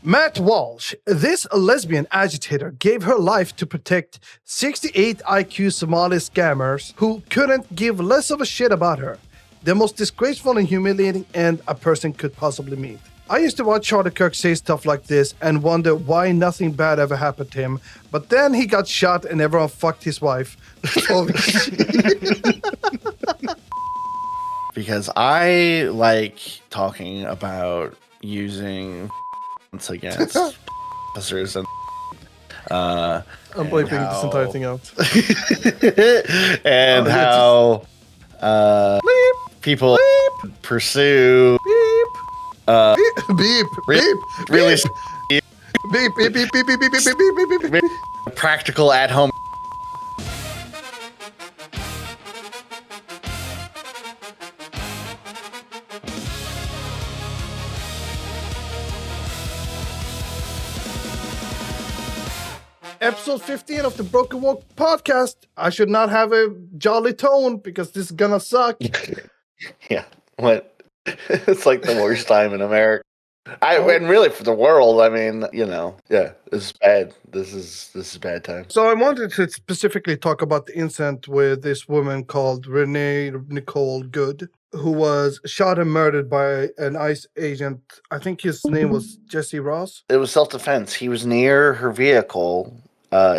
Matt Walsh, this lesbian agitator, gave her life to protect 68 IQ Somali scammers who couldn't give less of a shit about her. The most disgraceful and humiliating end a person could possibly meet. I used to watch Charlie Kirk say stuff like this and wonder why nothing bad ever happened to him, but then he got shot and everyone fucked his wife. Because I like talking about using against officers and I'm bleeping this entire thing out. and how people pursue beep, really beep, beep, beep, beep, beep, beep, beep, beep, beep, beep, beep. practical at-home. Episode 15 of the Broken Walk podcast. I should not have a jolly tone because this is gonna suck. Yeah, what? It's like the worst time in America. And really for the world. I mean, yeah, this is bad. This is bad time. So I wanted to specifically talk about the incident with this woman called Renee Nicole Good, who was shot and murdered by an ICE agent. I think his name was Jesse Ross. It was self-defense. He was near her vehicle.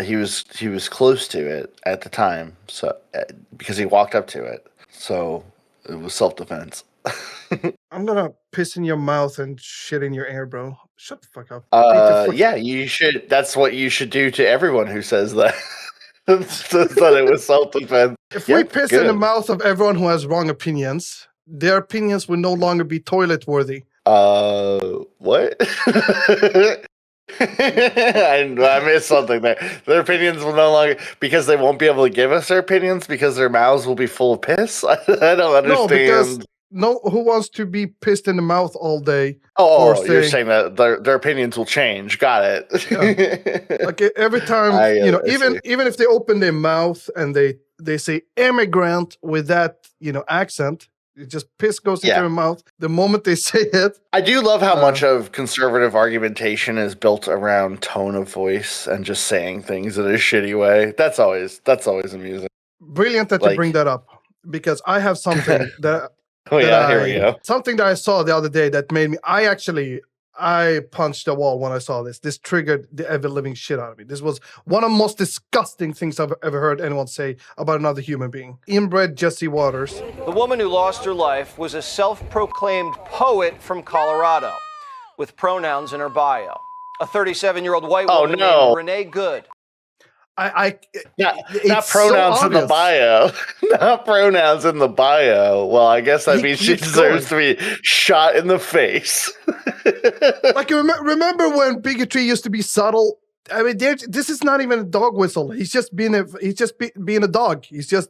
He was close to it at the time, so because he walked up to it. So it was self-defense. I'm gonna piss in your mouth and shit in your air, bro. Shut the fuck up. Yeah, you should. That's what you should do to everyone who says that. That it was self-defense. If we piss in the mouth of everyone who has wrong opinions, their opinions will no longer be toilet worthy. What? I missed something there. Their opinions will no longer, because they won't be able to give us their opinions because their mouths will be full of piss. I don't understand. Who wants to be pissed in the mouth all day? You're saying that their opinions will change. Got it. Yeah. Like every time, even if they open their mouth and they say immigrant with that, accent, it just piss goes into their mouth the moment they say it. I do love how much of conservative argumentation is built around tone of voice and just saying things in a shitty way. That's always amusing. Brilliant that you bring that up, because I have something that. Here we go. Something that I saw the other day that made me. I punched the wall when I saw this. This triggered the ever living shit out of me. This was one of the most disgusting things I've ever heard anyone say about another human being. Inbred Jesse Waters. The woman who lost her life was a self-proclaimed poet from Colorado, with pronouns in her bio. A 37-year-old white woman named Renee Good. Not pronouns in the bio. Not pronouns in the bio. Well, I guess that means she deserves to be shot in the face. Like, remember when bigotry used to be subtle? I mean, this is not even a dog whistle. He's just being a dog. He's just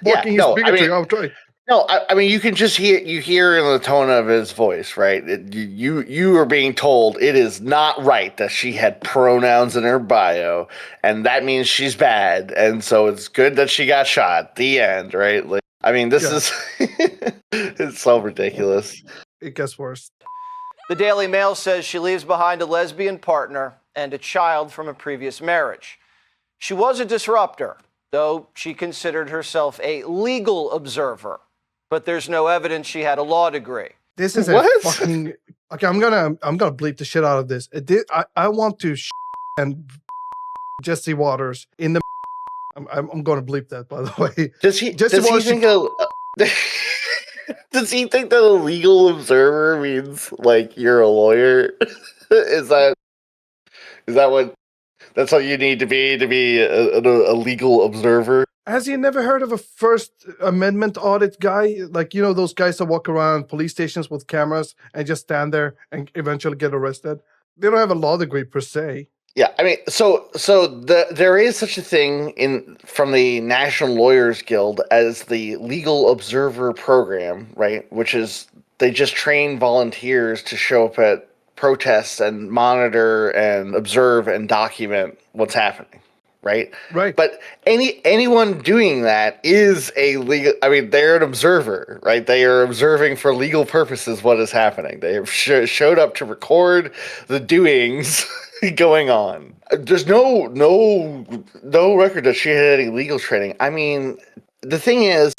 barking his bigotry out. No, I mean, you can just hear in the tone of his voice, right? You are being told it is not right that she had pronouns in her bio, and that means she's bad, and so it's good that she got shot. The end, right? Like, I mean, this is it's so ridiculous. It gets worse. The Daily Mail says she leaves behind a lesbian partner and a child from a previous marriage. She was a disruptor, though she considered herself a legal observer. But there's no evidence she had a law degree. This is a fucking. Okay, I'm gonna bleep the shit out of this. I want to and Jesse Waters in the. I'm gonna bleep that, by the way. Does he think that a legal observer means like you're a lawyer? Is that what? That's what you need to be a legal observer? Has he never heard of a First Amendment audit guy? Like, those guys that walk around police stations with cameras and just stand there and eventually get arrested? They don't have a law degree per se. Yeah, I mean, there is such a thing from the National Lawyers Guild as the Legal Observer Program, right? Which is, they just train volunteers to show up at protests and monitor and observe and document what's happening. right? Right. But anyone doing that is a legal. I mean, they're an observer, right? They are observing for legal purposes what is happening. They have showed up to record the doings going on. There's no record that she had any legal training. I mean, the thing is,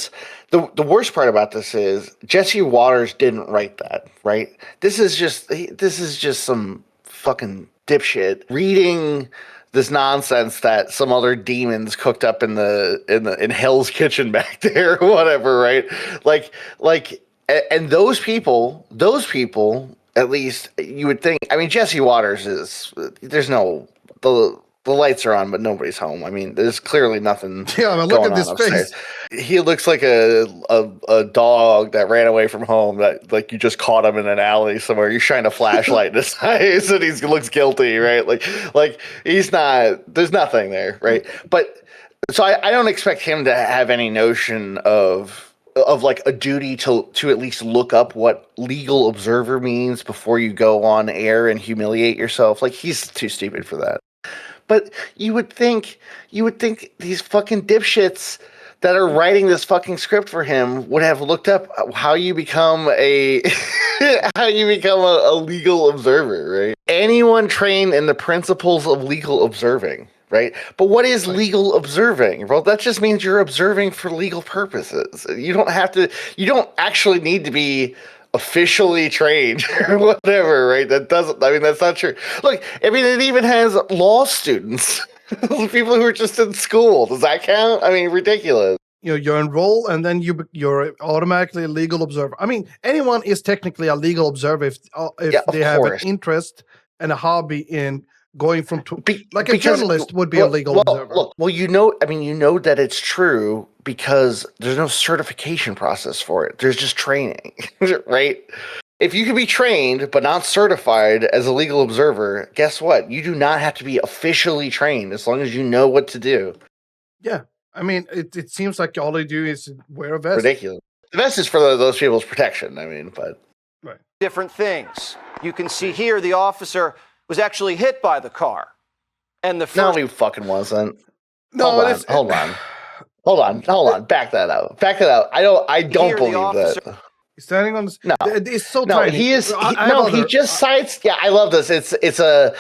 the worst part about this is Jesse Waters didn't write that, right? This is just some fucking dipshit reading this nonsense that some other demons cooked up in Hell's Kitchen back there or whatever, right? And those people, at least you would think. I mean, Jesse Waters there's no the lights are on, but nobody's home. I mean, there's clearly nothing. Yeah, I mean, look at this face. He looks like a dog that ran away from home. That like you just caught him in an alley somewhere. You shine a flashlight in his eyes, and he looks guilty, right? Like he's not. There's nothing there, right? But so I don't expect him to have any notion of like a duty to at least look up what legal observer means before you go on air and humiliate yourself. Like he's too stupid for that. But you would think these fucking dipshits that are writing this fucking script for him would have looked up how you become a legal observer, right? Anyone trained in the principles of legal observing, right? But what is legal observing? Well, that just means you're observing for legal purposes. You don't actually need to be officially trained or whatever, right? That's not true. Look, I mean, it even has law students, people who are just in school. Does that count? I mean, ridiculous. You know, you're enrolled and then you're automatically a legal observer. I mean, anyone is technically a legal observer if they have an interest and a hobby in going from a journalist would be a legal observer. Look, well, you know that it's true because there's no certification process for it. There's just training, right? If you can be trained but not certified as a legal observer, guess what? You do not have to be officially trained as long as you know what to do. Yeah. I mean, it seems like all they do is wear a vest. Ridiculous. The vest is for those people's protection. I mean, but right. Different things. You can see here the officer was actually hit by the car. And no, he fucking wasn't. No, hold on. Back that out. I don't believe that. He's standing on this. No, it's so tiny. He just sides. Yeah, I love this. It's the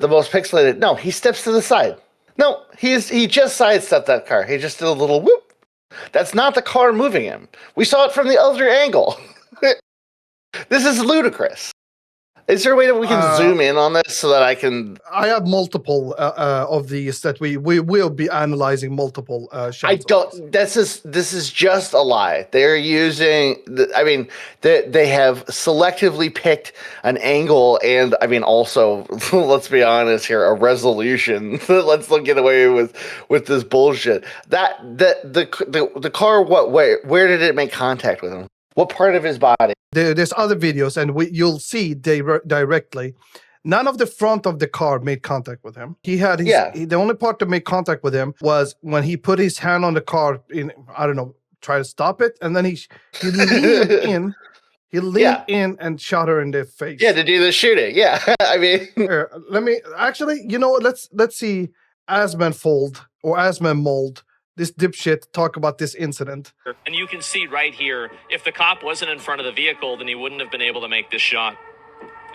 most pixelated. No, he steps to the side. No, he just sidestepped that car. He just did a little whoop. That's not the car moving him. We saw it from the other angle. This is ludicrous. Is there a way that we can zoom in on this so that I can? I have multiple of these that we will be analyzing multiple shots. I don't. This is just a lie. They're using. They have selectively picked an angle, and I mean also, let's be honest here, a resolution. Let's get away with this bullshit. The car. Where did it make contact with him? What part of his body? There's other videos, and you'll see directly. None of the front of the car made contact with him. He had the only part that made contact with him was when he put his hand on the car try to stop it, and then he leaned in. He leaned in and shot her in the face. Yeah, to do the shooting. Yeah, I mean, here, let me actually. You know what? Let's see Asman Mold. This dipshit talk about this incident. And you can see right here, if the cop wasn't in front of the vehicle, then he wouldn't have been able to make this shot.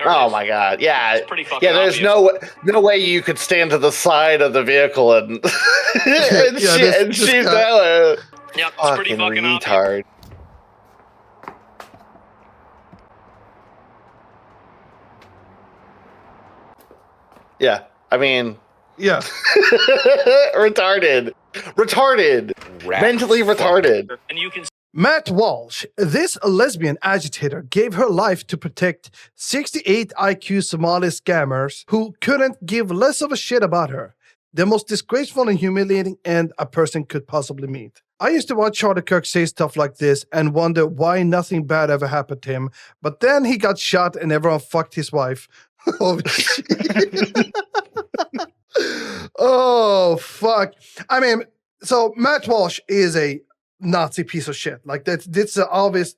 Oh my God! Yeah, it's pretty fucking there's obvious. no way you could stand to the side of the vehicle and shoot that. Yep, it's pretty fucking retard. Obvious. Yeah, I mean, yeah, retarded, mentally retarded. And you can. Matt Walsh, this lesbian agitator, gave her life to protect 68 IQ Somali scammers who couldn't give less of a shit about her. The most disgraceful and humiliating end a person could possibly meet. I used to watch Charlie Kirk say stuff like this and wonder why nothing bad ever happened to him, but then he got shot and everyone fucked his wife. Oh, fuck. I mean, so Matt Walsh is a Nazi piece of shit. Like that's obvious.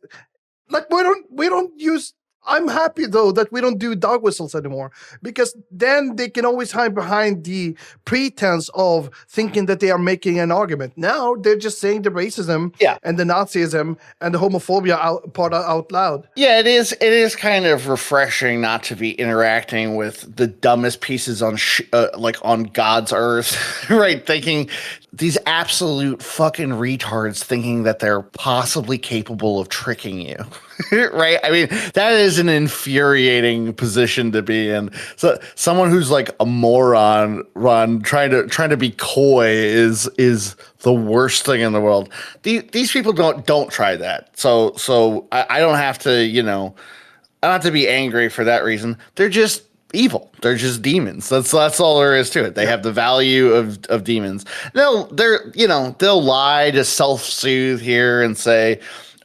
Like we don't use I'm happy though that we don't do dog whistles anymore, because then they can always hide behind the pretense of thinking that they are making an argument. Now they're just saying the racism and the Nazism and the homophobia out loud. Yeah, it is. It is kind of refreshing not to be interacting with the dumbest pieces on like on God's earth, right? Thinking these absolute fucking retards thinking that they're possibly capable of tricking you. Right? I mean, that is an infuriating position to be in. So someone who's like a moron, trying to be coy is the worst thing in the world. These people don't try that. So I don't have to, I don't have to be angry for that reason. They're just evil. They're just demons. That's all there is to it. They have the value of demons. They'll lie to self-soothe here and say,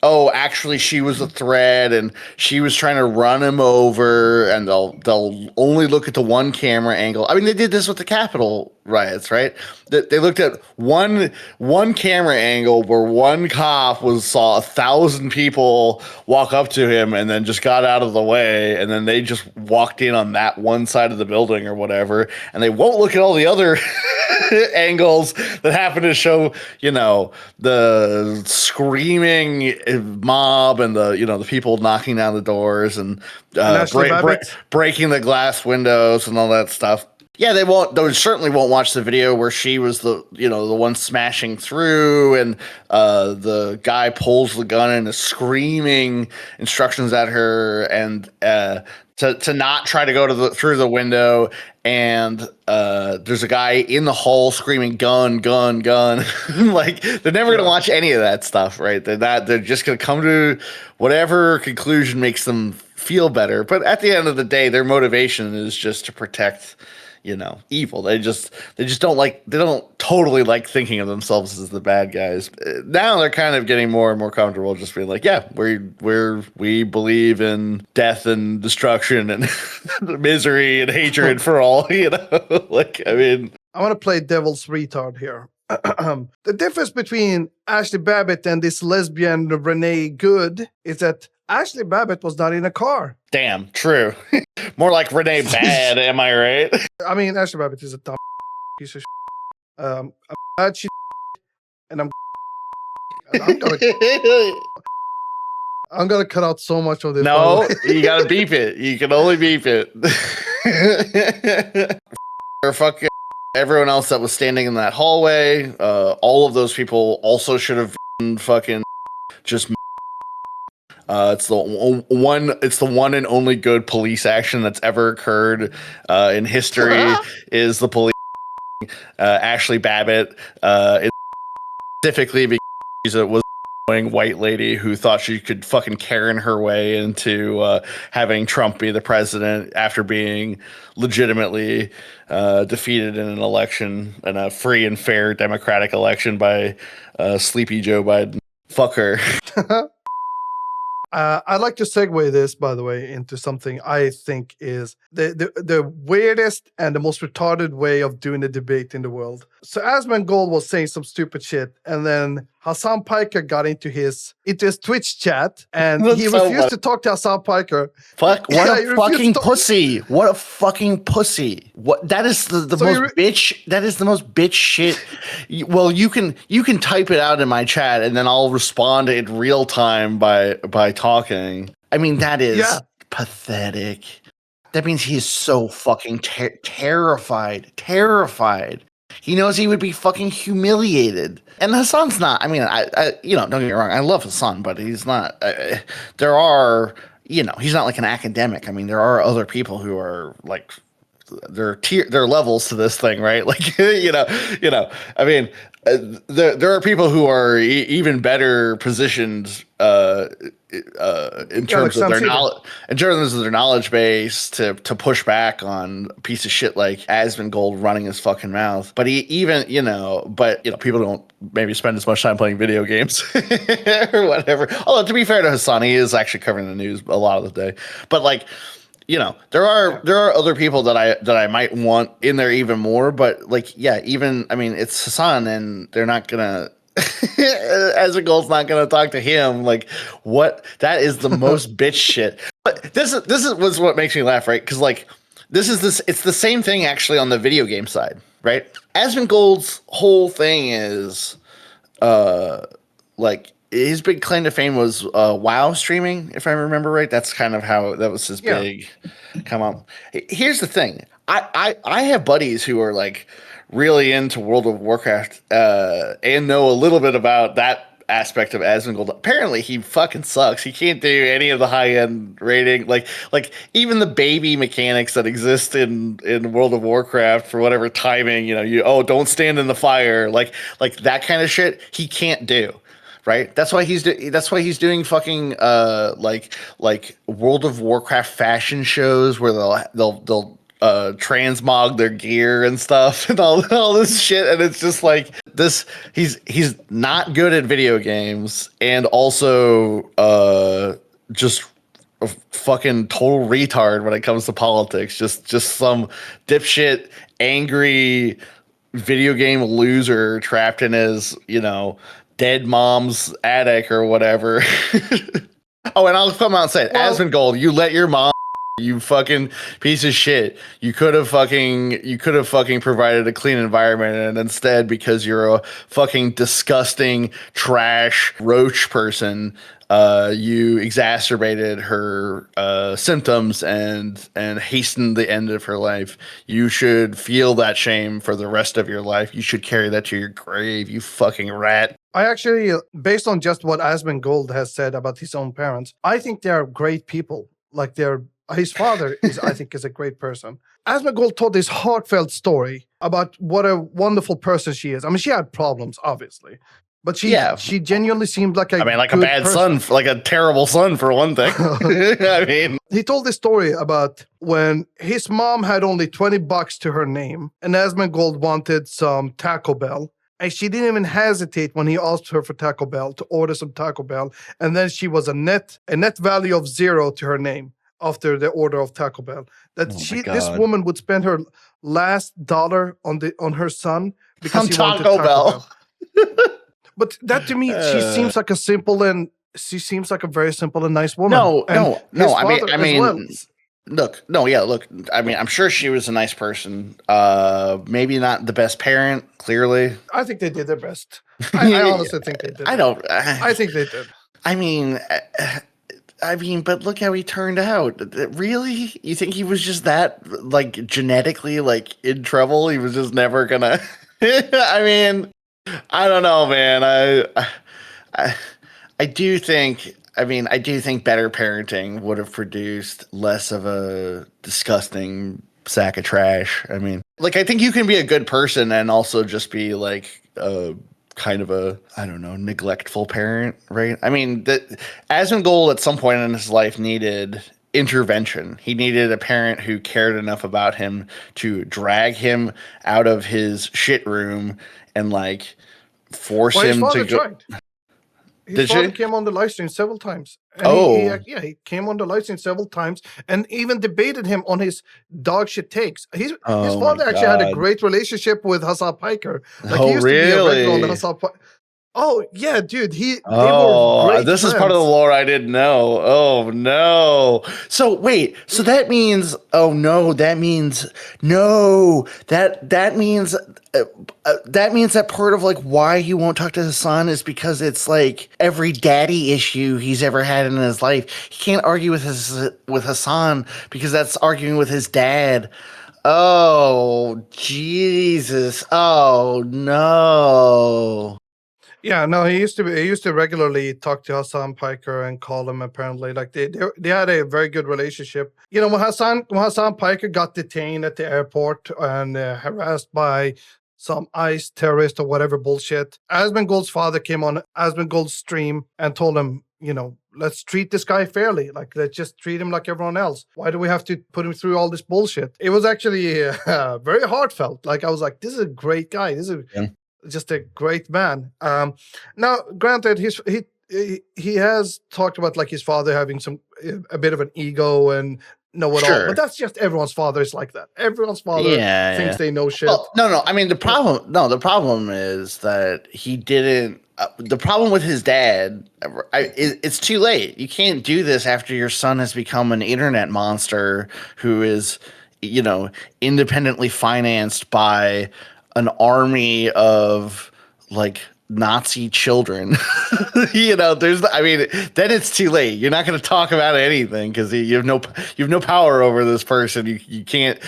oh, actually, she was a threat, and she was trying to run him over, and they'll only look at the one camera angle. I mean, they did this with the Capitol riots, right? They looked at one camera angle where one cop saw 1,000 people walk up to him and then just got out of the way, and then they just walked in on that one side of the building or whatever, and they won't look at all the other angles that happen to show, the screaming mob and the people knocking down the doors and breaking the glass windows and all that stuff. Yeah, they certainly won't watch the video where she was the one smashing through, and the guy pulls the gun and is screaming instructions at her, and to not try to go through the window, and there's a guy in the hall screaming gun, gun, gun. Like, they're never gonna watch any of that stuff, right? They're just gonna come to whatever conclusion makes them feel better. But at the end of the day, their motivation is just to protect evil. They just don't totally like thinking of themselves as the bad guys. Now they're kind of getting more and more comfortable just being like, yeah, we believe in death and destruction and misery and hatred for all, like, I mean, I want to play devil's retard here. The difference between Ashley Babbitt and this lesbian Renee Good is that Ashley Babbitt was not in a car. Damn, true. More like Renee Bad, am I right? I mean, Ashley Babbitt is a dumb piece of shit. I'm bad shit, and I'm gonna cut out so much of this. No, you gotta beep it. You can only beep it. Or fuck everyone else that was standing in that hallway. All of those people also should have fucking just. It's the one and only good police action that's ever occurred in history. Is the police Ashley Babbitt, specifically because she was a white lady who thought she could fucking Karen her way into having Trump be the president after being legitimately defeated in an election, in a free and fair democratic election by sleepy Joe Biden. Fuck her. I'd like to segue this, by the way, into something I think is the weirdest and the most retarded way of doing a debate in the world. So Asmongold was saying some stupid shit, and then Hassan Piker got into his Twitch chat, and he refused to talk to Hassan Piker. Fuck! What a fucking pussy! What a fucking pussy! What? That is the most bitch. That is the most bitch shit. Well, you can type it out in my chat, and then I'll respond in real time by talking. I mean, that is pathetic. That means he is so fucking terrified. Terrified. He knows he would be fucking humiliated. And Hassan's not. I mean, I don't get me wrong. I love Hassan, but he's not. There are, he's not like an academic. I mean, there are other people who are like, there are levels to this thing, right? Like, I mean, there are people who are even better positioned in terms of their knowledge, base to push back on a piece of shit like Asmongold running his fucking mouth. But people don't maybe spend as much time playing video games or whatever. Although, to be fair to Hassan, he is actually covering the news a lot of the day. But like, there are other people that I might want in there even more, but like, it's Hassan, and they're not gonna. Asmongold's not gonna talk to him. Like, what? That is the most bitch shit. But this was what makes me laugh, right? Because like it's the same thing actually on the video game side, right? Asmongold's whole thing is like his big claim to fame was WoW streaming, if I remember right. That's kind of how that was his big come up. Here's the thing. I have buddies who are like really into World of Warcraft and know a little bit about that aspect of Asmongold. Apparently he fucking sucks. He can't do any of the high end rating, like even the baby mechanics that exist in World of Warcraft for whatever timing, don't stand in the fire, like that kind of shit he can't do. Right. That's why he's doing fucking like World of Warcraft fashion shows where they'll transmog their gear and stuff and all this shit, and it's just like this. He's not good at video games, and also just a fucking total retard when it comes to politics. Just some dipshit, angry video game loser trapped in his dead mom's attic or whatever. Oh, and I'll come out and say it. Asmongold, you let your mom. You fucking piece of shit. You could have fucking provided a clean environment, and instead, because you're a fucking disgusting trash roach person, you exacerbated her symptoms and hastened the end of her life. You should feel that shame for the rest of your life. You should carry that to your grave, you fucking rat. I actually, based on just what Asmongold has said about his own parents, I think they're great people. Like his father I think is a great person. Asmongold told this heartfelt story about what a wonderful person she is. I mean, she had problems, obviously, but she genuinely seemed like a bad person. son, like a terrible son for one thing. I mean, he told this story about when his mom had only $20 to her name, and Asmongold wanted some Taco Bell. And she didn't even hesitate when he asked her for Taco Bell to order some Taco Bell. And then she was a net value of 0 to her name after the order of Taco Bell. This woman would spend her last dollar on her son because he wanted Taco Bell. But that to me, she seems like a very simple and nice woman. No. I mean, look. I mean, I'm sure she was a nice person. Maybe not the best parent. Clearly, I think they did their best. I honestly think they did. I think they did. I mean, but look how he turned out. Really? You think he was just that, like, genetically, like, in trouble? He was just never gonna... I mean, I don't know, man. I do think better parenting would have produced less of a disgusting sack of trash. I mean, like, I think you can be a good person and also just be, like, kind of a, I don't know, neglectful parent, right? I mean, Asmongold at some point in his life needed intervention. He needed a parent who cared enough about him to drag him out of his shit room and like force him to go. Tried. His father came on the live stream several times. And he came on the live stream several times and even debated him on his dog shit takes. His father actually had a great relationship with Hassan Piker. Like, he used to be a regular on the Hassan Piker. Oh, yeah, dude. They were great this friends. is part of the lore I didn't know. Oh, no. So, wait. So that means... Oh, no. That means... No. That means that part of, like, why he won't talk to his son is because it's, like, every daddy issue he's ever had in his life. He can't argue with Hassan because that's arguing with his dad. Oh, Jesus. Oh, no. Yeah, no, he used to regularly talk to Hassan Piker and call him. Apparently, like they had a very good relationship. You know, when Hassan Piker got detained at the airport and harassed by some ICE terrorist or whatever bullshit, Asmongold's father came on Asmongold's stream and told him, let's treat this guy fairly. Like, let's just treat him like everyone else. Why do we have to put him through all this bullshit? It was actually very heartfelt. Like, I was like, this is a great guy. This is just a great man. Now, granted, he has talked about like his father having a bit of an ego and know it all, but that's just everyone's father is like that. Everyone's father thinks they know shit. Well, no. I mean, the problem is that he didn't the problem with his dad, it's too late. You can't do this after your son has become an internet monster who is, independently financed by an army of like Nazi children. Then it's too late. You're not going to talk about anything because you have no power over this person. You can't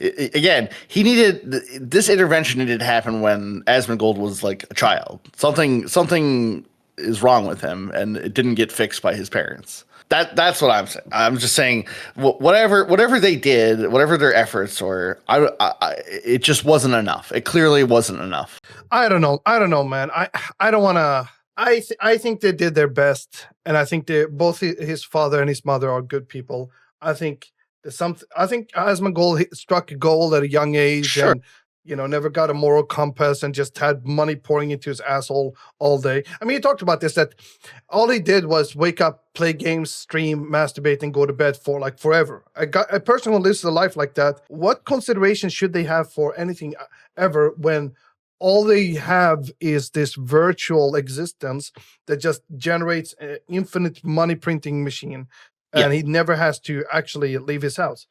again. He needed this intervention needed to happen when Asmongold was like a child. Something is wrong with him, and it didn't get fixed by his parents. That's what I'm saying. I'm just saying whatever they did, whatever their efforts were, it just wasn't enough. It clearly wasn't enough. I don't know, man. I don't want to. I think they did their best, and I think both his father and his mother are good people. I think Asmongold struck a goal at a young age, sure. And never got a moral compass and just had money pouring into his asshole all day. I mean, he talked about this, that all he did was wake up, play games, stream, masturbate, and go to bed for like forever. A person who lives a life like that, what consideration should they have for anything ever when all they have is this virtual existence that just generates an infinite money printing machine, and he never has to actually leave his house?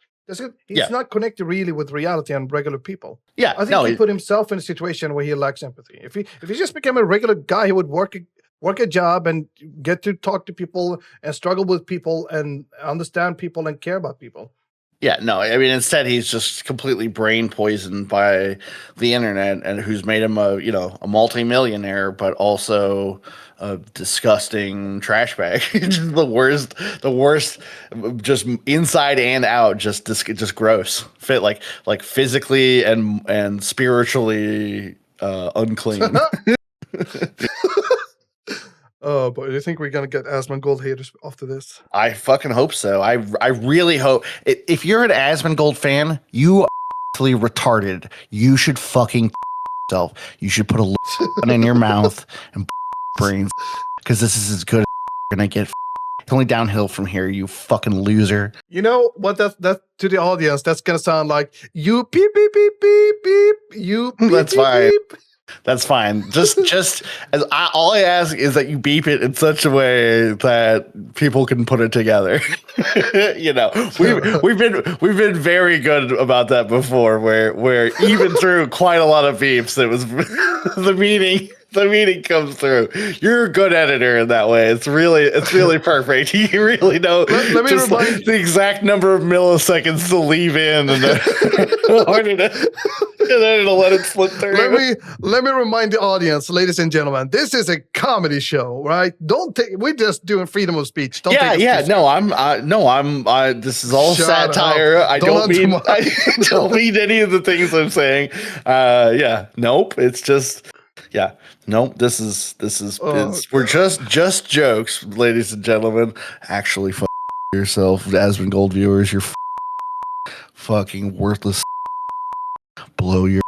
He's not connected really with reality and regular people. Yeah, I think he put himself in a situation where he lacks empathy. If he just became a regular guy, he would work a job and get to talk to people and struggle with people and understand people and care about people. Yeah, no, I mean, instead he's just completely brain poisoned by the internet, and who's made him a multimillionaire, but also a disgusting trash bag. the worst, just inside and out, just gross. Fit like physically and spiritually unclean. Oh, but you think we're gonna get Asmongold haters after this? I fucking hope so. I really hope. If you're an Asmongold fan, you are actually retarded. You should fucking yourself. You should put a gun in your mouth and brains, because this is as good as gonna get. It's only downhill from here, you fucking loser. You know what? That to the audience, that's gonna sound like you beep beep beep beep beep. You beep, that's beep, fine. Beep. That's fine. Just all I ask is that you beep it in such a way that people can put it together. We've been very good about that before, where even through quite a lot of beeps, it was the meaning comes through. You're a good editor in that way. It's really perfect. You really know let me just the exact number of milliseconds to leave in and then it'll let it slip through. Let me remind the audience, ladies and gentlemen, this is a comedy show, right? We're just doing freedom of speech. Don't take us I'm this is all Shut satire. up. I don't mean any of the things I'm saying. Nope. It's just nope. This is we're just jokes, ladies and gentlemen. Actually, yourself, Asmongold viewers. You're fucking worthless. Blow your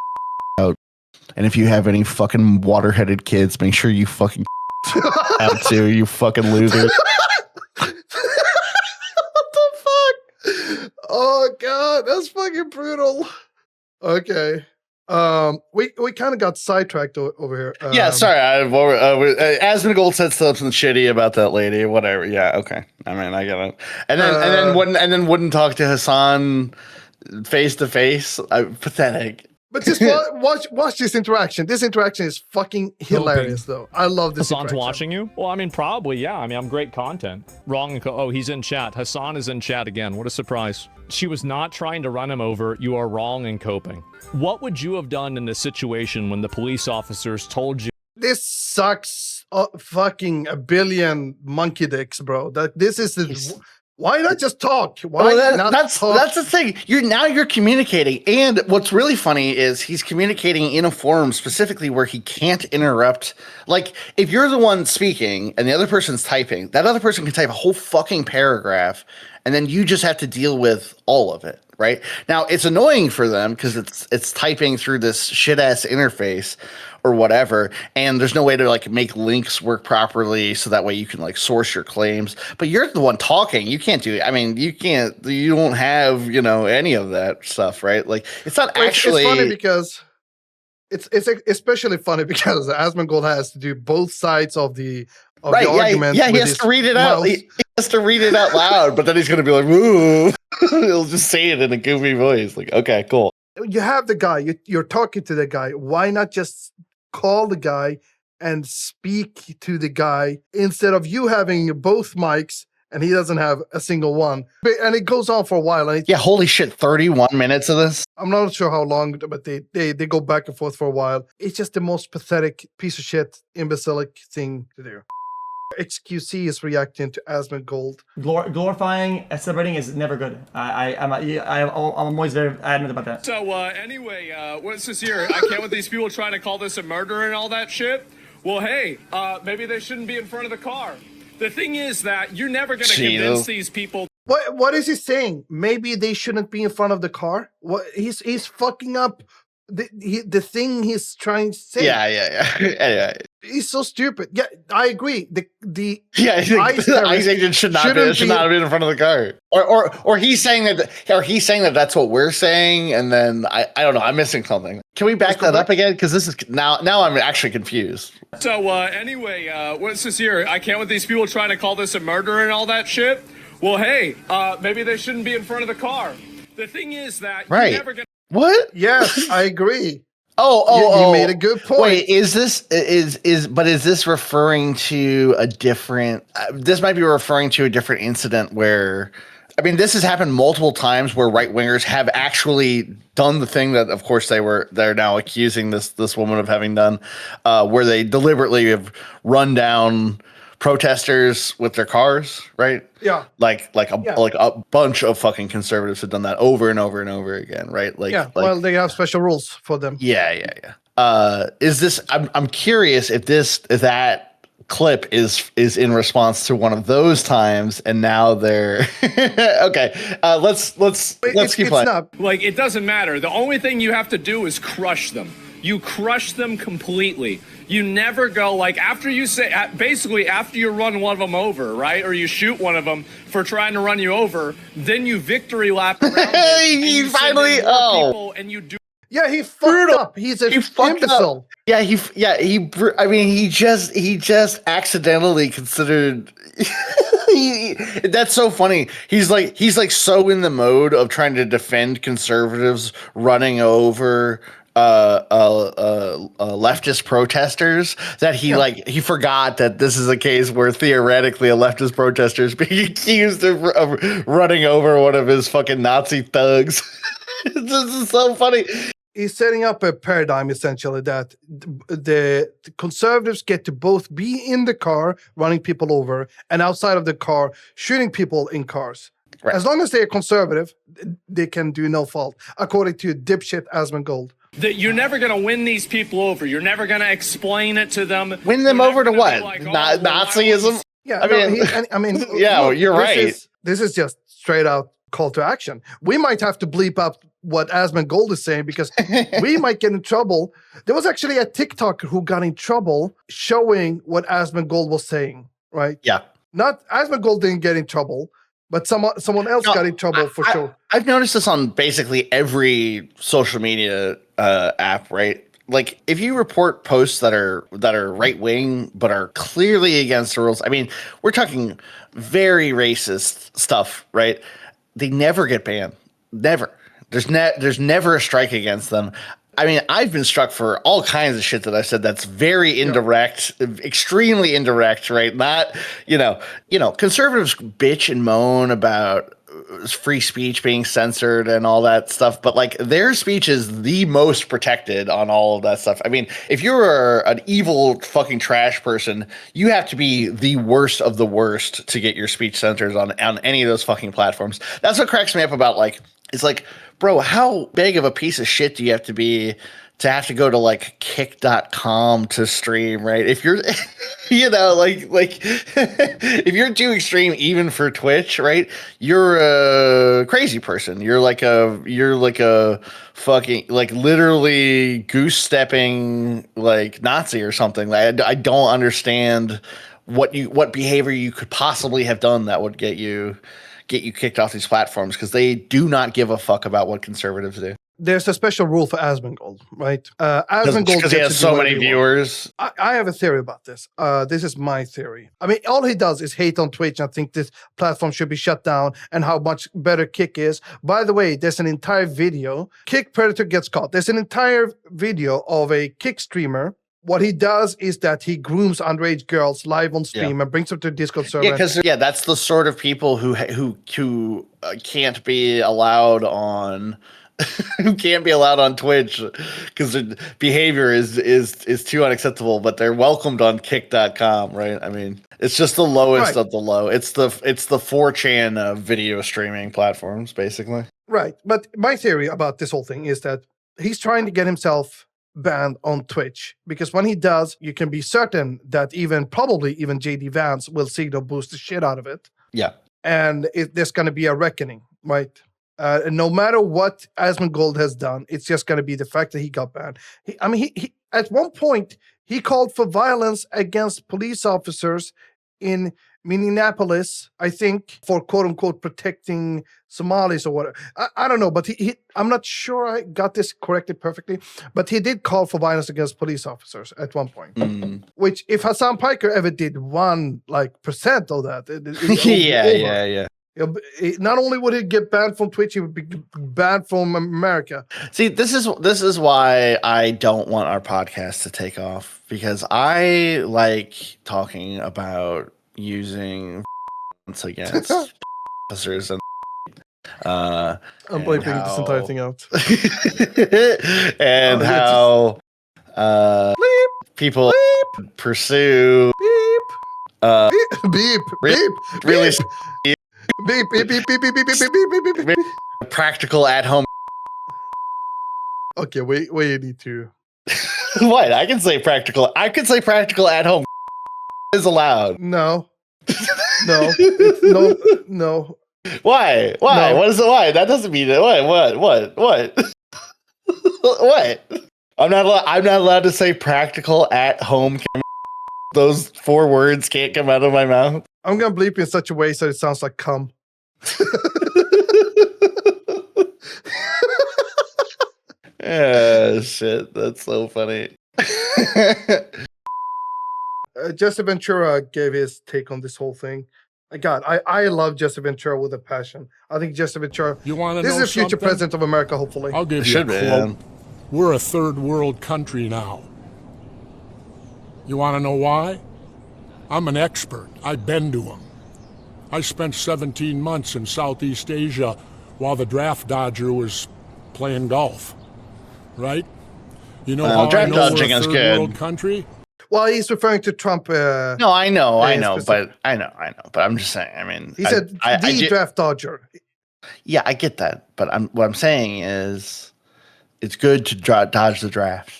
out. And if you have any fucking water-headed kids, make sure you fucking out too. You fucking loser. What the fuck? Oh god, that's fucking brutal. Okay. We kind of got sidetracked over here. Sorry. Asmongold said something shitty about that lady. Whatever. Yeah. Okay. I mean, I get it. And then wouldn't talk to Hassan face to face. Pathetic. But just watch this interaction. This interaction is fucking hilarious, though. I love this. Hassan's watching you? Well, I mean, probably, yeah. I mean, I'm great content. Wrong. Oh, he's in chat. Hassan is in chat again. What a surprise. She was not trying to run him over. You are wrong in coping. What would you have done in this situation when the police officers told you? This sucks fucking a billion monkey dicks, bro. This is the... Why not just talk? That's the thing. You're communicating, and what's really funny is he's communicating in a forum specifically where he can't interrupt. Like, if you're the one speaking and the other person's typing, that other person can type a whole fucking paragraph, and then you just have to deal with all of it. Right now, it's annoying for them because it's typing through this shit ass interface or whatever, and there's no way to like make links work properly so that way you can like source your claims. But you're the one talking. You can't do it. I mean, you don't have any of that stuff, right? Like, it's not actually. It's funny because It's especially funny because Asmongold has to do both sides of the argument. Yeah, he with has his to read it out. mouth. He has to read it out loud, but then he's gonna be like, "Ooh," he'll just say it in a goofy voice. Like, okay, cool. You have the guy. You're talking to the guy. Why not just call the guy and speak to the guy instead of you having both mics and he doesn't have a single one? And it goes on for a while. And Yeah, holy shit, 31 minutes of this. I'm not sure how long, but they go back and forth for a while. It's just the most pathetic piece of shit, imbecilic thing to do. XQC is reacting to Asmongold. Glorifying and celebrating is never good. I'm always very adamant about that. So anyway, what's this here? I can't with these people trying to call this a murder and all that shit. Well, hey, maybe they shouldn't be in front of the car. The thing is that you're never going to convince these people. What is he saying? Maybe they shouldn't be in front of the car. What he's fucking up the thing he's trying to say. Yeah. Anyway. He's so stupid. Yeah, I agree. The ICE agent should not have been in front of the car. Or he's saying that that's what we're saying, and then I don't know. I'm missing something. Can we back that up again? Because this is now I'm actually confused. So anyway, what's this here? I can't with these people trying to call this a murder and all that shit. Well, hey, maybe they shouldn't be in front of the car. The thing is that you're never gonna. What? Yes, I agree. You made a good point. Wait, is this referring to a different? This might be referring to a different incident where, I mean, this has happened multiple times where right wingers have actually done the thing that, of course, they're now accusing this woman of having done, where they deliberately have run down protesters with their cars, right? Yeah. Like a bunch of fucking conservatives have done that over and over and over again, right? Well, they have special rules for them. Yeah. Is this? I'm curious if that clip is in response to one of those times, and now they're okay. Let's keep playing. Like, it doesn't matter. The only thing you have to do is crush them. You crush them completely. You never go, like, after you run one of them over, right? Or you shoot one of them for trying to run you over, then you victory lap around it, he and finally, people, and you do. Yeah, he fucked up. He's an imbecile. Yeah, he just accidentally considered. That's so funny. He's like so in the mode of trying to defend conservatives running over leftist protesters that he forgot that this is a case where theoretically a leftist protester is being accused of running over one of his fucking Nazi thugs. This is so funny. He's setting up a paradigm essentially that the conservatives get to both be in the car running people over and outside of the car shooting people in cars. Right. As long as they're conservative, they can do no fault, according to dipshit Asmongold. That you're never going to win these people over. You're never going to explain it to them. Win them over to what? Like, Nazism? Yeah, look, you're right. This is just straight out call to action. We might have to bleep up what Asmongold is saying because we might get in trouble. There was actually a TikToker who got in trouble showing what Asmongold was saying, right? Yeah. Not Asmongold didn't get in trouble, but someone else got in trouble for sure. I've noticed this on basically every social media app, right? Like, if you report posts that are right wing but are clearly against the rules, I mean, we're talking very racist stuff, right? They never get banned. Never. There's never a strike against them. I mean, I've been struck for all kinds of shit that I said that's very indirect, extremely indirect, right? Not, conservatives bitch and moan about free speech being censored and all that stuff, but like their speech is the most protected on all of that stuff. I mean, if you're an evil fucking trash person, you have to be the worst of the worst to get your speech censored on any of those fucking platforms. That's what cracks me up about, like, it's like, bro, how big of a piece of shit do you have to be to have to go to like kick.com to stream, right? If you're, if you're too extreme, even for Twitch, right? You're a crazy person. You're like a fucking, like, literally goose stepping like Nazi or something. I don't understand what behavior you could possibly have done that would get you kicked off these platforms, because they do not give a fuck about what conservatives do. there's a special rule for Asmongold, right? Asmongold Because he has so many viewers. I have a theory about this. This is my theory. I mean, all he does is hate on Twitch and think this platform should be shut down and how much better Kick is. By the way, there's an entire video. Kick Predator gets caught. There's an entire video of a Kick streamer. What he does is that he grooms underage girls live on stream and brings them to Discord server. Yeah, because that's the sort of people who can't be allowed on. Who can't be allowed on Twitch because their behavior is too unacceptable, but they're welcomed on kick.com, right? I mean, it's just the lowest of the low. It's the 4chan of video streaming platforms, basically. Right. But my theory about this whole thing is that he's trying to get himself banned on Twitch, because when he does, you can be certain that probably even JD Vance will signal boost the shit out of it. Yeah. And there's going to be a reckoning, right? And no matter what Asmongold has done, it's just going to be the fact that he got banned. He at one point, he called for violence against police officers in Minneapolis, I think, for quote-unquote protecting Somalis or whatever. I don't know, but I'm not sure I got this correctly perfectly, but he did call for violence against police officers at one point. Which, if Hassan Piker ever did 1% of that, yeah. Not only would he get banned from Twitch, he would be banned from America. See, this is why I don't want our podcast to take off, because I like talking about using against officers and I'm bleeping this entire thing out. and how people pursue beep, really beep, beep, beep, beep, beep, beep, beep, beep, beep, beep. practical at home. Okay, wait, you need to. What? I can say practical at home is allowed. No. No. Why? No. What is it? Why? That doesn't mean it. What? What? I'm not allowed to say practical at home. Those 4 words can't come out of my mouth. I'm gonna bleep in such a way so it sounds like cum. Shit, that's so funny. Jesse Ventura gave his take on this whole thing. God, I love Jesse Ventura with a passion. I think Jesse Ventura. You want to this know is the future something? president of America, hopefully. I'll give you a quote. We're a third world country now. You want to know why? I'm an expert. I've been to them. I spent 17 months in Southeast Asia while the draft dodger was playing golf. Right? You know how draft I know dodging we're a is third good. world country? Well, he's referring to Trump. No, I know, but I'm just saying. I mean, he said the draft dodger. Yeah, I get that, but what I'm saying is, it's good to dodge the draft.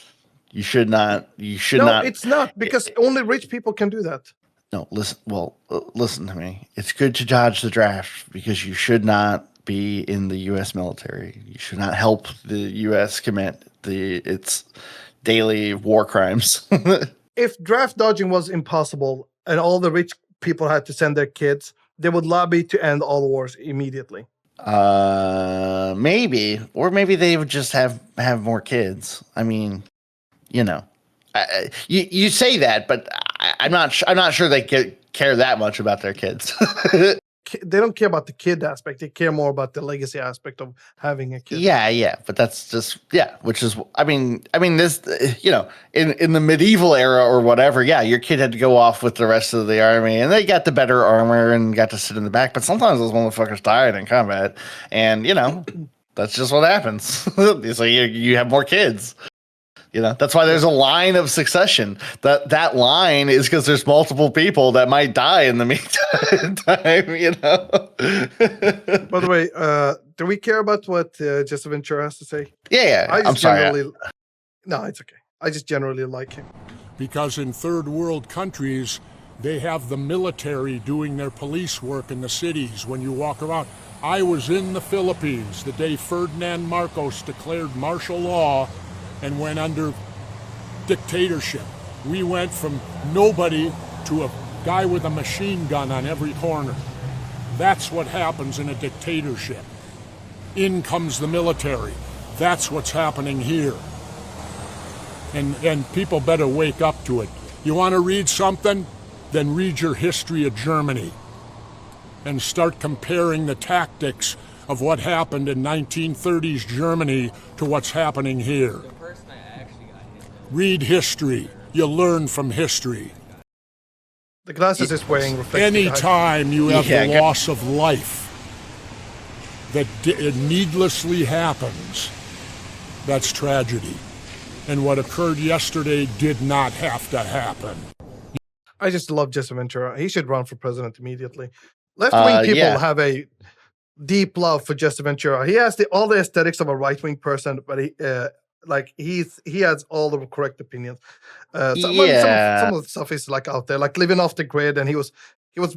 You should not. No, it's not, because only rich people can do that. No, listen. Well, listen to me. It's good to dodge the draft because you should not be in the U.S. military. You should not help the U.S. commit its daily war crimes. If draft dodging was impossible and all the rich people had to send their kids, they would lobby to end all wars immediately. Maybe, or maybe they would just have more kids. I mean, you know, you say that, but I'm not sure they care that much about their kids. They don't care about the kid aspect. They care more about the legacy aspect of having a kid. Yeah, but that's just which is I mean this, you know, in the medieval era or whatever, your kid had to go off with the rest of the army and they got the better armor and got to sit in the back, but sometimes those motherfuckers died in combat, and you know, that's just what happens. So you have more kids. You know, that's why there's a line of succession. That line is because there's multiple people that might die in the meantime, you know. By the way, do we care about what Jesse Ventura has to say? Yeah. I'm sorry. No, it's okay. I just generally like him. Because in third world countries, they have the military doing their police work in the cities when you walk around. I was in the Philippines the day Ferdinand Marcos declared martial law and went under dictatorship. We went from nobody to a guy with a machine gun on every corner. That's what happens in a dictatorship. In comes the military. That's what's happening here. And people better wake up to it. You want to read something? Then read your history of Germany and start comparing the tactics of what happened in 1930s Germany to what's happening here. Read history. You learn from history. The glasses is wearing reflective. Anytime you have the loss of life that needlessly happens, that's tragedy. And what occurred yesterday did not have to happen. I just love Jesse Ventura. He should run for president immediately. Left-wing people have a deep love for Jesse Ventura. He has all the aesthetics of a right-wing person, but he has all the correct opinions. Some of the stuff is like out there, like living off the grid, and he was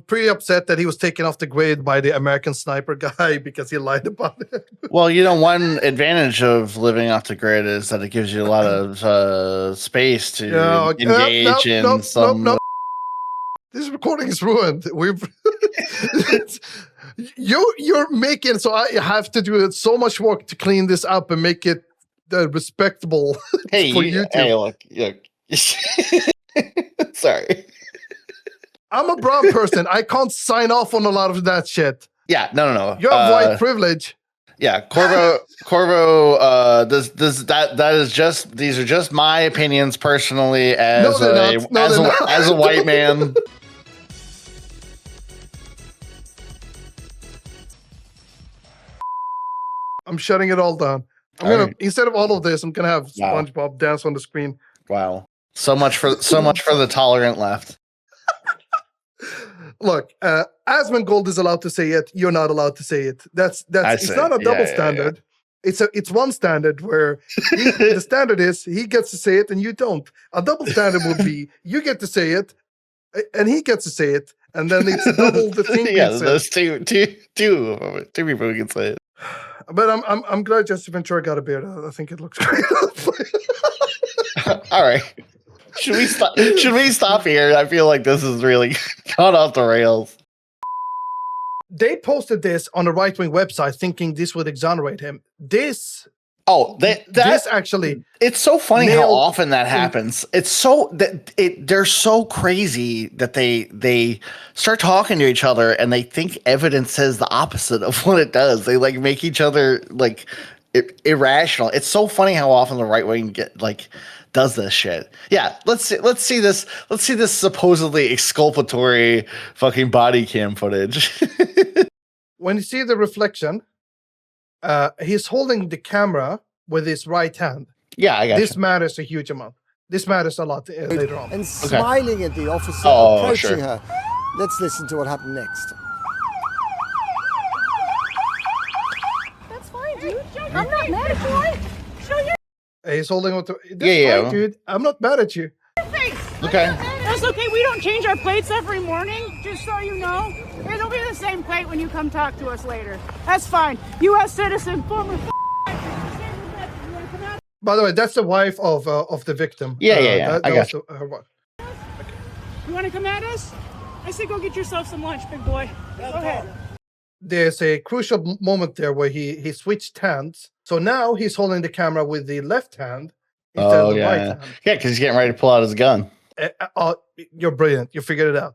pretty upset that he was taken off the grid by the American sniper guy because he lied about it. Well, one advantage of living off the grid is that it gives you a lot of space to engage in some. This recording is ruined. You're making, so I have to do so much work to clean this up and make it respectable for YouTube. Hey, look. Sorry. I'm a brown person. I can't sign off on a lot of that shit. Yeah, no. You have white privilege. Yeah, Corvo. That is just, these are just my opinions personally as a white man. I'm shutting it all down. Instead of all of this, I'm gonna have SpongeBob dance on the screen. Wow. So much for the tolerant left. Look, Asmongold is allowed to say it. You're not allowed to say it. It's not a double standard. Yeah. It's one standard where the standard is he gets to say it and you don't. A double standard would be you get to say it and he gets to say it, and then it's double the thing. Yeah, those two people who can say it. But I'm glad Jesse Ventura got a beard. I think it looks great. All right. Should we stop here? I feel like this is really gone off the rails. They posted this on a right-wing website thinking this would exonerate him. This actually, it's so funny how often that happens. It's so they're so crazy that they start talking to each other and they think evidence says the opposite of what it does. They make each other irrational. It's so funny how often the right wing does this shit. Yeah, let's see this supposedly exculpatory fucking body cam footage. When you see the reflection, he's holding the camera with his right hand. Yeah, I got this matters a huge amount. This matters a lot later on. And smiling at the officer approaching her. Let's listen to what happened next. That's fine, dude. I'm not mad at you. Show your He's holding on to. Fine, dude. I'm not mad at you. face. Okay. That's okay. We don't change our plates every morning, just so you know. It'll be the same plate when you come talk to us later. That's fine. U.S. citizen, former. By the way, that's the wife of the victim. Yeah. That was her wife. Okay. You want to come at us? I say go get yourself some lunch, big boy. Go ahead. There's a crucial moment there where he switched hands. So now he's holding the camera with the left hand instead of the right hand. Yeah, because he's getting ready to pull out his gun. You're brilliant. You figured it out.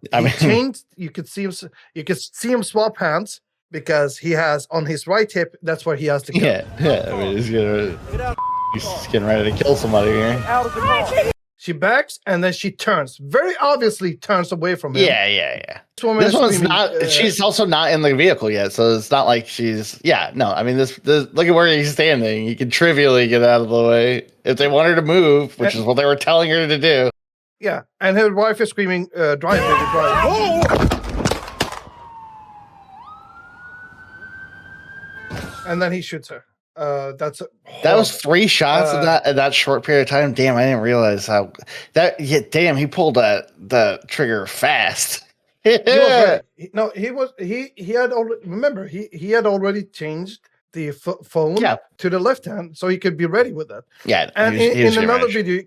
You could see him swap hands because he has on his right hip. That's where he has the gun. Yeah. I mean, he's getting ready to kill somebody here. She backs and then she turns. Very obviously turns away from him. Yeah. This one's not. She's also not in the vehicle yet, so it's not like she's. Yeah, no. I mean, this look at where he's standing. You can trivially get out of the way if they want her to move, which is what they were telling her to do. Yeah, and her wife is screaming, "Drive, baby, drive!" Oh! And then he shoots her. That was 3 shots in that short period of time. Damn, I didn't realize how that. Yeah, damn, he pulled the trigger fast. He had already. Remember, he had already changed the phone to the left hand, so he could be ready with that. Yeah, and in another video,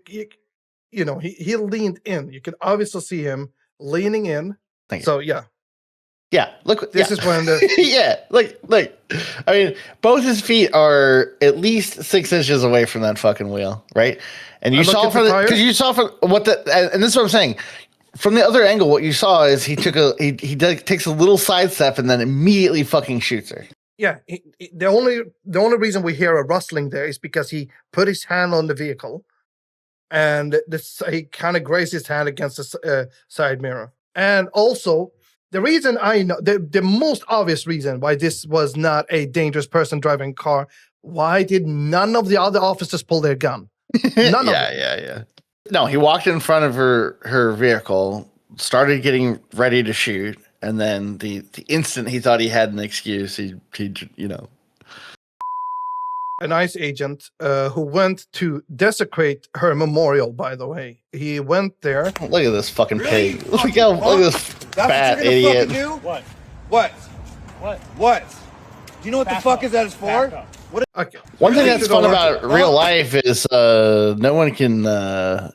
he leaned in. You could obviously see him leaning in. Yeah. Yeah, look. This is when the yeah, look. I mean, both his feet are at least 6 inches away from that fucking wheel, right? And you saw because you saw from what and this is what I'm saying. From the other angle, what you saw is he takes a little sidestep and then immediately fucking shoots her. Yeah, the only reason we hear a rustling there is because he put his hand on the vehicle, and he kind of grazed his hand against the side mirror. And also, the reason I know, the most obvious reason why this was not a dangerous person driving a car, why did none of the other officers pull their gun? None of them. Yeah. No, he walked in front of her vehicle, started getting ready to shoot, and then the instant he thought he had an excuse, he An ICE agent who went to desecrate her memorial, by the way. He went there. Look at this fucking pig. Look at this fat idiot. Do? What? Do you know what the fuck is that is for? Okay. One thing that's fun about real life is no one can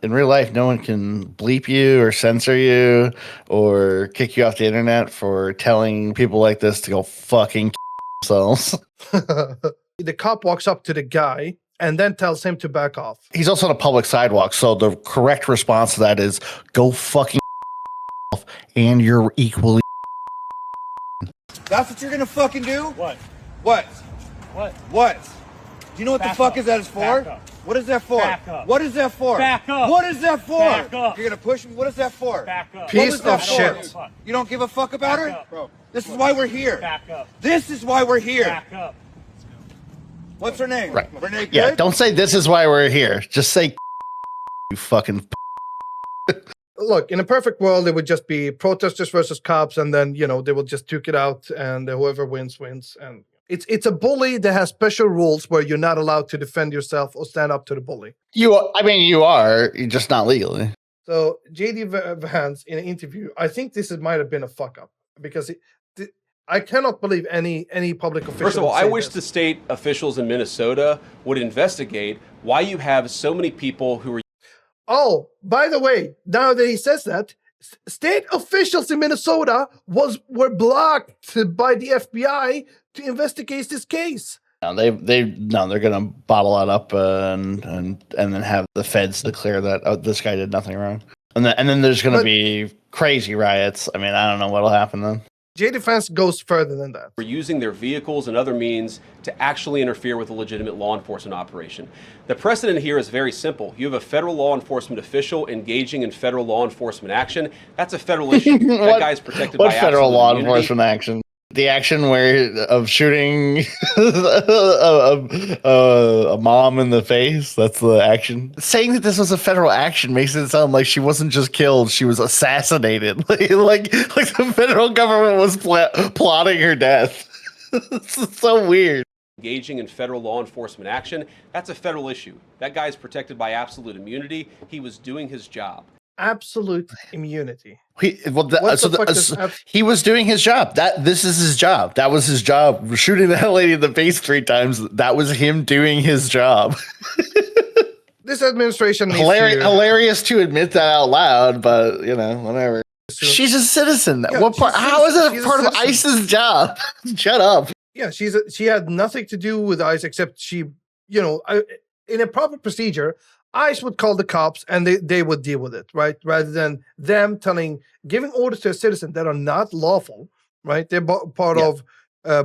in real life no one can bleep you or censor you or kick you off the internet for telling people like this to go fucking themselves. The cop walks up to the guy and then tells him to back off. He's also on a public sidewalk, so the correct response to that is go fucking and you're equally. That's what you're gonna fucking do? What? Do you know what the fuck is that is for? What is that for? What is that for? Back up. What is that for? Back up. You're gonna push me? What is that for? Back up. Piece of shit. You don't give a fuck about her? Bro. This is why we're here. Back up. This is why we're here. Back up. What's her name? Right. Renee Good? Yeah, don't say this is why we're here. Just say you fucking. Look, in a perfect world, it would just be protesters versus cops, and then, they will just duke it out, and whoever wins. And it's a bully that has special rules where you're not allowed to defend yourself or stand up to the bully. You are. You're just not legally. So JD Vance, in an interview, I think this might have been a fuck up because I cannot believe any public official. First of all, I wish the state officials in Minnesota would investigate why you have so many people who are. Oh, by the way, now that he says that, state officials in Minnesota were blocked by the FBI to investigate this case. No, they're gonna bottle that up and then have the feds declare that this guy did nothing wrong, and then there's gonna be crazy riots. I mean, I don't know what'll happen then. JD Vance goes further than that. We're using their vehicles and other means to actually interfere with a legitimate law enforcement operation. The precedent here is very simple. You have a federal law enforcement official engaging in federal law enforcement action. That's a federal issue. That guy's protected by federal law immunity. Enforcement action? The action of shooting a mom in the face. That's the action. Saying that this was a federal action makes it sound like she wasn't just killed; she was assassinated. like the federal government was plotting her death. It's so weird. Engaging in federal law enforcement action. That's a federal issue. That guy's protected by absolute immunity. He was doing his job. Absolute immunity. He was doing his job. This is his job. That was his job. Shooting that lady in the face 3 times. That was him doing his job. This administration needs hilarious to admit that out loud, but whatever. She's a citizen. Yeah, what part? How is it part of ICE's job? Shut up. Yeah, she had nothing to do with ICE except she, in a proper procedure, ICE would call the cops and they would deal with it, right? Rather than them giving orders to a citizen that are not lawful, right? They're part of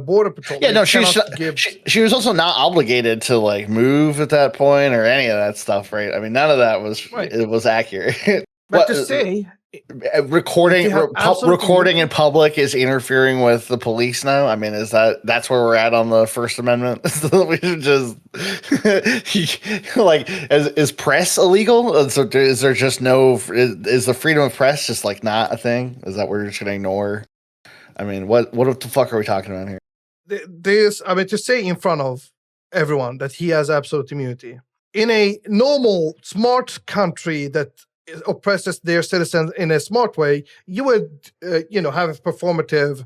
Border Patrol. Yeah, no, she was also not obligated to move at that point or any of that stuff, right? I mean, none of that was it was accurate. But to say recording in public is interfering with the police now. I mean, that's where we're at on the First Amendment? We should just is press illegal? So is there just is the freedom of press just not a thing? Is that we're just gonna ignore? I mean, what the fuck are we talking about here? To say in front of everyone that he has absolute immunity in a normal smart country that oppresses their citizens in a smart way, you would have a performative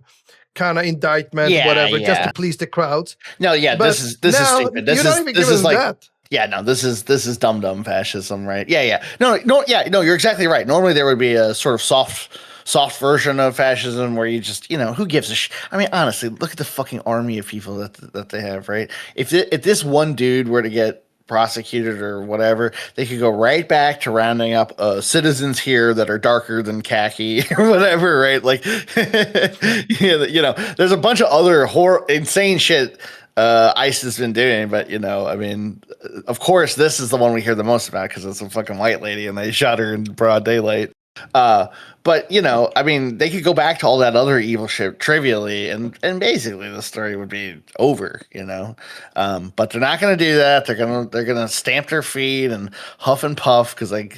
kind of indictment, just to please the crowds. No, yeah, but this is stupid. This is that. Yeah, no, this is dumb fascism, right? Yeah. No, you're exactly right. Normally there would be a sort of soft soft version of fascism where you just, who gives a I mean, honestly, look at the fucking army of people that they have, right? If this one dude were to get prosecuted or whatever, they could go right back to rounding up citizens here that are darker than khaki or whatever, right? Like, there's a bunch of other insane shit ICE has been doing, but I mean, of course, this is the one we hear the most about because it's a fucking white lady and they shot her in broad daylight. But I mean, they could go back to all that other evil shit trivially, and basically the story would be over, but they're not going to do that. They're gonna stamp their feet and huff and puff because they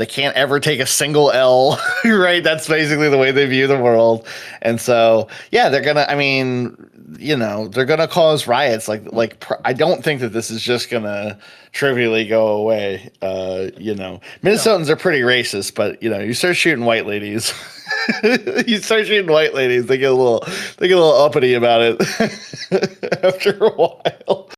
can't ever take a single L, right? That's basically the way they view the world, and so they're gonna. I mean, they're gonna cause riots. I don't think that this is just gonna trivially go away. Minnesotans are pretty racist, but you start shooting white ladies. They get a little uppity about it after a while.